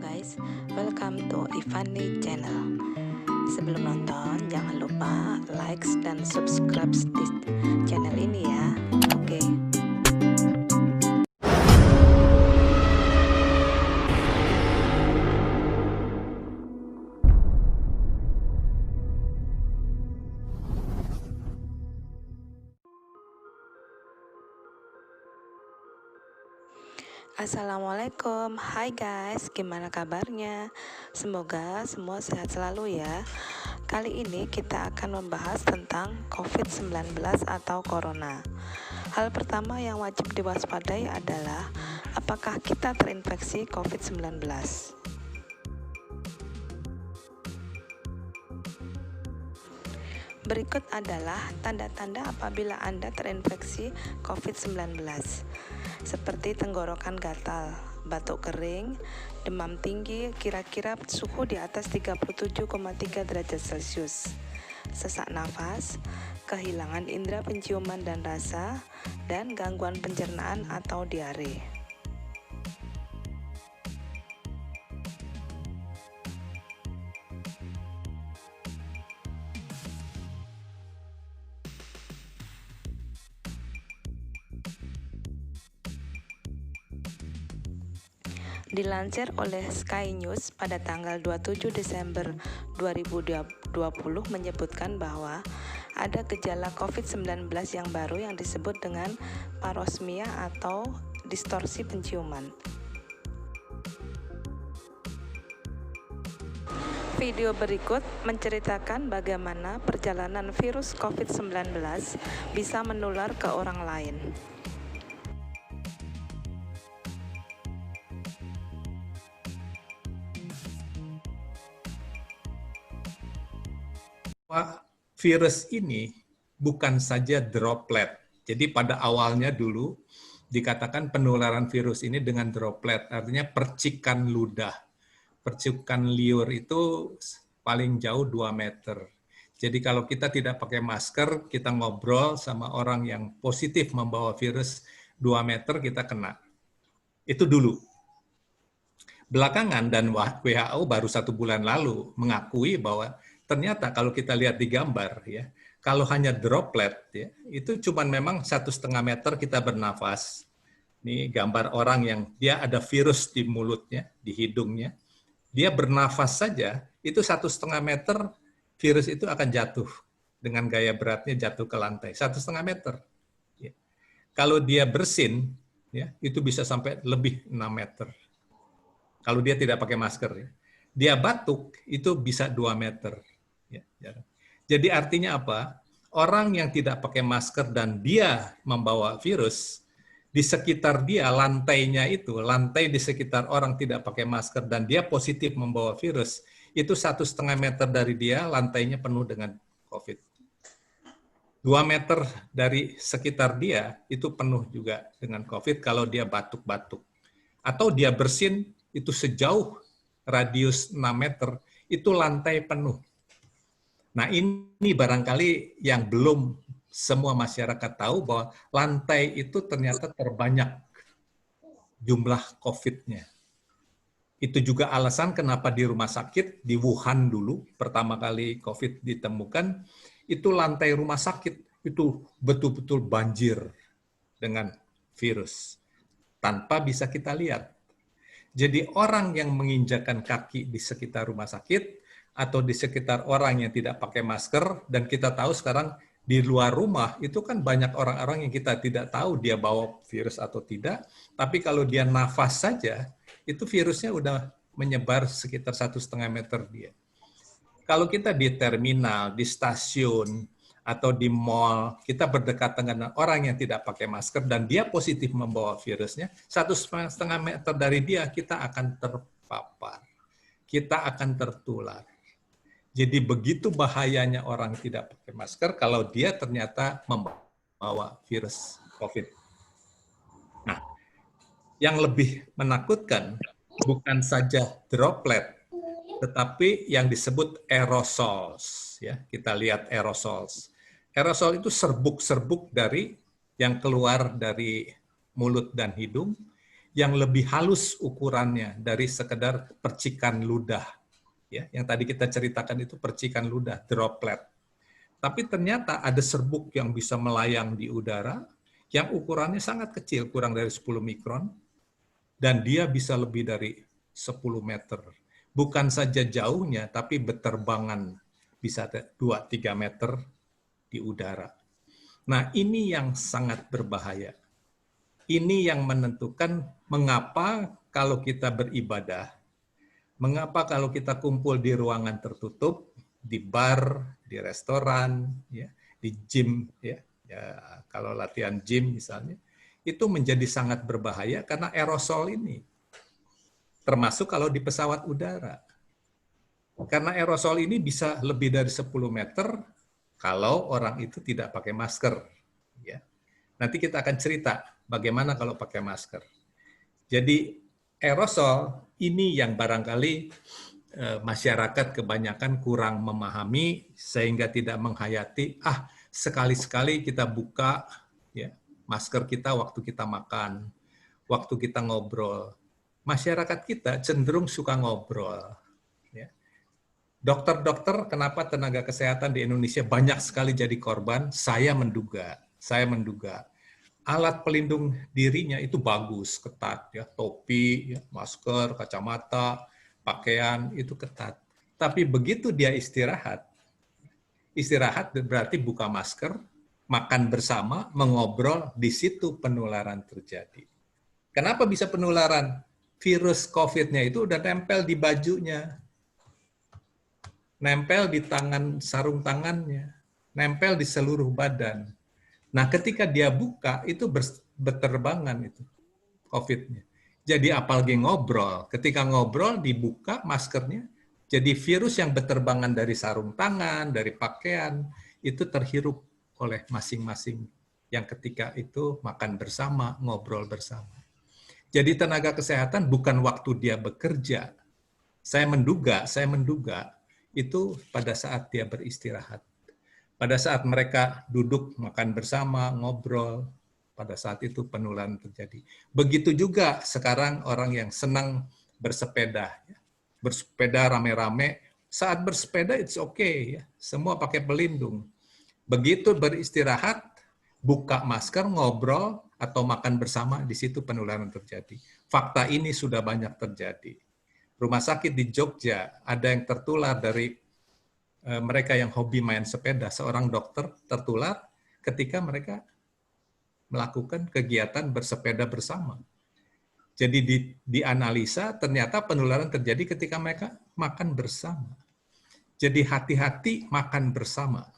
guys, welcome to Ivani channel. Sebelum nonton, jangan lupa like dan subscribe di channel ini ya. Oke. Assalamualaikum, hai guys, gimana kabarnya? Semoga semua sehat selalu ya. Kali ini kita akan membahas tentang COVID-19 atau Corona. Hal pertama yang wajib diwaspadai adalah apakah kita terinfeksi COVID-19. Berikut adalah tanda-tanda apabila Anda terinfeksi COVID-19, seperti tenggorokan gatal, batuk kering, demam tinggi kira-kira suhu di atas 37,3 derajat Celcius, sesak nafas, kehilangan indera penciuman dan rasa, dan gangguan pencernaan atau diare. Dilansir oleh Sky News pada tanggal 27 Desember 2020 menyebutkan bahwa ada gejala COVID-19 yang baru yang disebut dengan parosmia atau distorsi penciuman. Video berikut menceritakan bagaimana perjalanan virus COVID-19 bisa menular ke orang lain. Virus ini bukan saja droplet. Jadi pada awalnya dulu dikatakan penularan virus ini dengan droplet, artinya percikan ludah. Percikan liur itu paling jauh 2 meter. Jadi kalau kita tidak pakai masker, kita ngobrol sama orang yang positif membawa virus 2 meter, kita kena. Itu dulu. Belakangan dan WHO baru 1 bulan lalu mengakui bahwa ternyata kalau kita lihat di gambar ya, kalau hanya droplet ya, itu cuman memang 1,5 meter kita bernafas. Ini gambar orang yang dia ada virus di mulutnya, di hidungnya. Dia bernafas saja, itu 1,5 meter virus itu akan jatuh dengan gaya beratnya jatuh ke lantai. 1,5 meter. Ya. Kalau dia bersin, ya, itu bisa sampai lebih 6 meter. Kalau dia tidak pakai masker. Ya. Dia batuk, itu bisa 2 meter. Jadi artinya apa? Orang yang tidak pakai masker dan dia membawa virus, di sekitar dia lantainya itu, lantai di sekitar orang tidak pakai masker dan dia positif membawa virus, itu 1,5 meter dari dia lantainya penuh dengan COVID. 2 meter dari sekitar dia itu penuh juga dengan COVID kalau dia batuk-batuk. Atau dia bersin itu sejauh radius 6 meter, itu lantai penuh. Nah ini barangkali yang belum semua masyarakat tahu bahwa lantai itu ternyata terbanyak jumlah COVID-nya. Itu juga alasan kenapa di rumah sakit, di Wuhan dulu, pertama kali COVID ditemukan, itu lantai rumah sakit itu betul-betul banjir dengan virus, tanpa bisa kita lihat. Jadi orang yang menginjakan kaki di sekitar rumah sakit, atau di sekitar orang yang tidak pakai masker, dan kita tahu sekarang di luar rumah, itu kan banyak orang-orang yang kita tidak tahu dia bawa virus atau tidak, tapi kalau dia nafas saja, itu virusnya udah menyebar sekitar 1,5 meter dia. Kalau kita di terminal, di stasiun, atau di mall, kita berdekatan dengan orang yang tidak pakai masker, dan dia positif membawa virusnya, 1,5 meter dari dia, kita akan terpapar. Kita akan tertular. Jadi begitu bahayanya orang tidak pakai masker kalau dia ternyata membawa virus COVID. Nah, yang lebih menakutkan bukan saja droplet, tetapi yang disebut aerosols. Ya, kita lihat aerosols. Aerosol itu serbuk-serbuk dari yang keluar dari mulut dan hidung, yang lebih halus ukurannya dari sekedar percikan ludah. Ya, yang tadi kita ceritakan itu percikan ludah, droplet. Tapi ternyata ada serbuk yang bisa melayang di udara, yang ukurannya sangat kecil, kurang dari 10 mikron, dan dia bisa lebih dari 10 meter. Bukan saja jauhnya, tapi berterbangan bisa 2-3 meter di udara. Nah, ini yang sangat berbahaya. Ini yang menentukan mengapa kalau kita beribadah, mengapa kalau kita kumpul di ruangan tertutup, di bar, di restoran, ya, di gym, ya, kalau latihan gym misalnya, itu menjadi sangat berbahaya karena aerosol ini, termasuk kalau di pesawat udara. Karena aerosol ini bisa lebih dari 10 meter kalau orang itu tidak pakai masker. Ya. Nanti kita akan cerita bagaimana kalau pakai masker. Jadi aerosol ini yang barangkali masyarakat kebanyakan kurang memahami sehingga tidak menghayati, sekali-sekali kita buka ya, masker kita waktu kita makan, waktu kita ngobrol. Masyarakat kita cenderung suka ngobrol. Ya. Dokter-dokter, kenapa tenaga kesehatan di Indonesia banyak sekali jadi korban? Saya menduga alat pelindung dirinya itu bagus, ketat, ya, topi, ya, masker, kacamata, pakaian itu ketat. Tapi begitu dia istirahat berarti buka masker, makan bersama, mengobrol, di situ penularan terjadi. Kenapa bisa penularan? Virus COVID-nya itu udah nempel di bajunya, nempel di tangan, sarung tangannya, nempel di seluruh badan. Nah, ketika dia buka, itu berterbangan itu COVID-nya. Jadi apalagi ngobrol. Ketika ngobrol, dibuka maskernya, jadi virus yang berterbangan dari sarung tangan, dari pakaian, itu terhirup oleh masing-masing yang ketika itu makan bersama, ngobrol bersama. Jadi tenaga kesehatan bukan waktu dia bekerja. Saya menduga itu pada saat dia beristirahat. Pada saat mereka duduk makan bersama, ngobrol, pada saat itu penularan terjadi. Begitu juga sekarang orang yang senang bersepeda. Bersepeda rame-rame, saat bersepeda it's okay, ya. Semua pakai pelindung. Begitu beristirahat, buka masker, ngobrol, atau makan bersama, di situ penularan terjadi. Fakta ini sudah banyak terjadi. Rumah sakit di Jogja ada yang tertular dari mereka yang hobi main sepeda, seorang dokter tertular ketika mereka melakukan kegiatan bersepeda bersama. Jadi dianalisa ternyata penularan terjadi ketika mereka makan bersama. Jadi hati-hati makan bersama.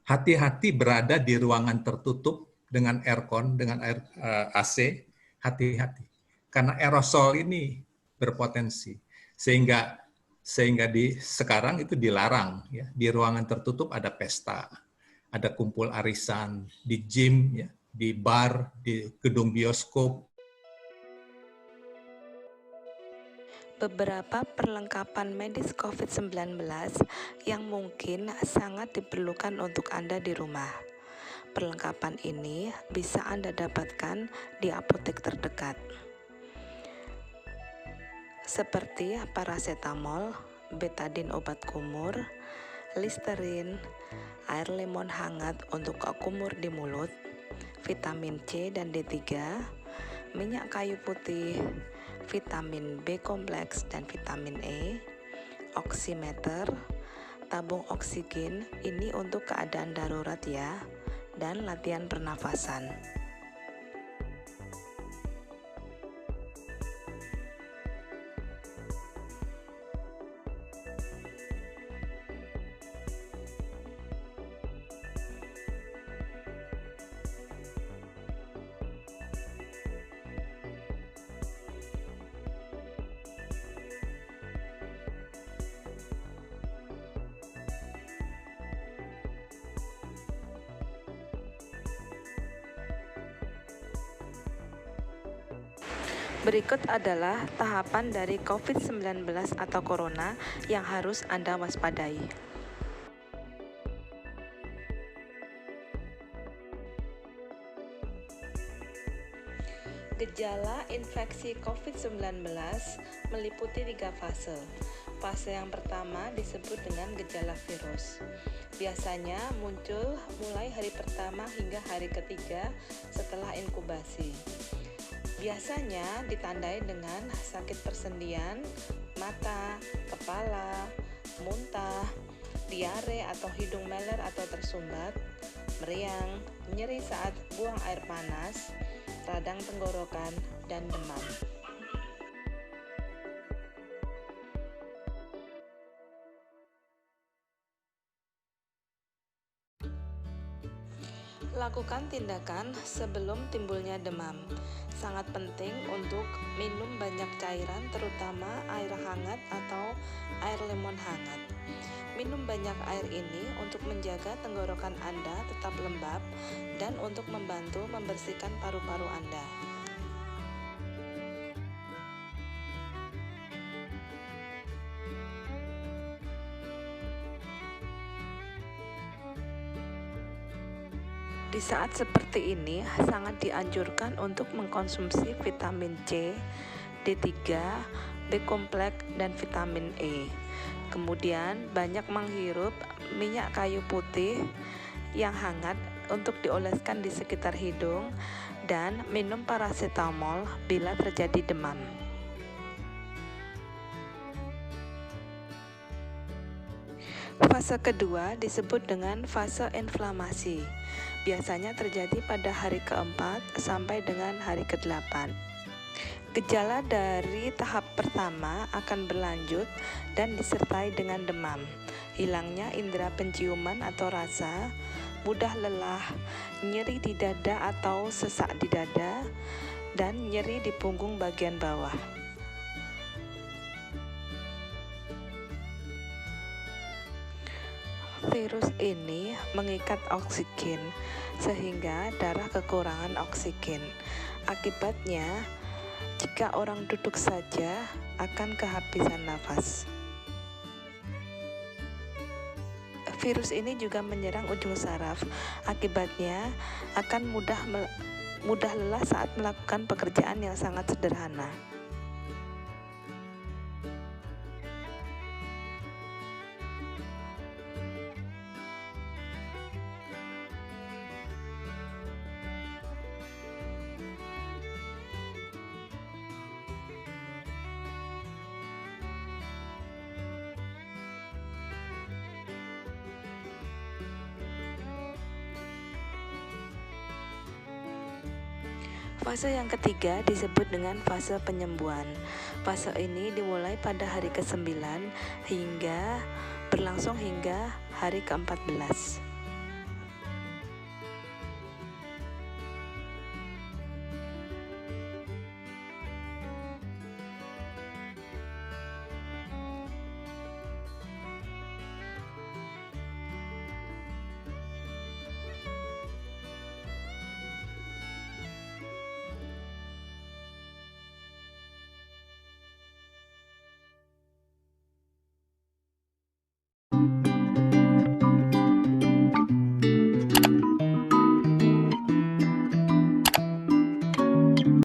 Hati-hati berada di ruangan tertutup dengan aircon, dengan air AC, hati-hati. Karena aerosol ini berpotensi. Sehingga sekarang itu dilarang, ya. Di ruangan tertutup ada pesta, ada kumpul arisan, di gym, ya, di bar, di gedung bioskop. Beberapa perlengkapan medis COVID-19 yang mungkin sangat diperlukan untuk Anda di rumah. Perlengkapan ini bisa Anda dapatkan di apotek terdekat, seperti paracetamol, betadine obat kumur, Listerine, air lemon hangat untuk kumur di mulut, vitamin C dan D3, minyak kayu putih, vitamin B kompleks dan vitamin E, oximeter, tabung oksigen, ini untuk keadaan darurat ya, dan latihan pernafasan. Berikut adalah tahapan dari COVID-19 atau Corona yang harus Anda waspadai. Gejala infeksi COVID-19 meliputi 3 fase. Fase yang pertama disebut dengan gejala virus. Biasanya muncul mulai hari pertama hingga hari ketiga setelah inkubasi. Biasanya ditandai dengan sakit persendian, mata, kepala, muntah, diare atau hidung meler atau tersumbat, meriang, nyeri saat buang air panas, radang tenggorokan, dan demam. Lakukan tindakan sebelum timbulnya demam. Sangat penting untuk minum banyak cairan, terutama air hangat atau air lemon hangat. Minum banyak air ini untuk menjaga tenggorokan Anda tetap lembab dan untuk membantu membersihkan paru-paru Anda. Di saat seperti ini, sangat dianjurkan untuk mengkonsumsi vitamin C, D3, B kompleks, dan vitamin E. Kemudian, banyak menghirup minyak kayu putih yang hangat untuk dioleskan di sekitar hidung dan minum paracetamol bila terjadi demam. Fase kedua disebut dengan fase inflamasi. Biasanya terjadi pada hari keempat sampai dengan hari ke-8. Gejala dari tahap pertama akan berlanjut dan disertai dengan demam, hilangnya indera penciuman atau rasa, mudah lelah, nyeri di dada atau sesak di dada, dan nyeri di punggung bagian bawah. Virus ini mengikat oksigen, sehingga darah kekurangan oksigen. Akibatnya, jika orang duduk saja akan kehabisan nafas. Virus ini juga menyerang ujung saraf. Akibatnya akan mudah lelah saat melakukan pekerjaan yang sangat sederhana. Fase yang ketiga disebut dengan fase penyembuhan. Fase ini dimulai pada hari ke-9 hingga berlangsung hingga hari ke-14.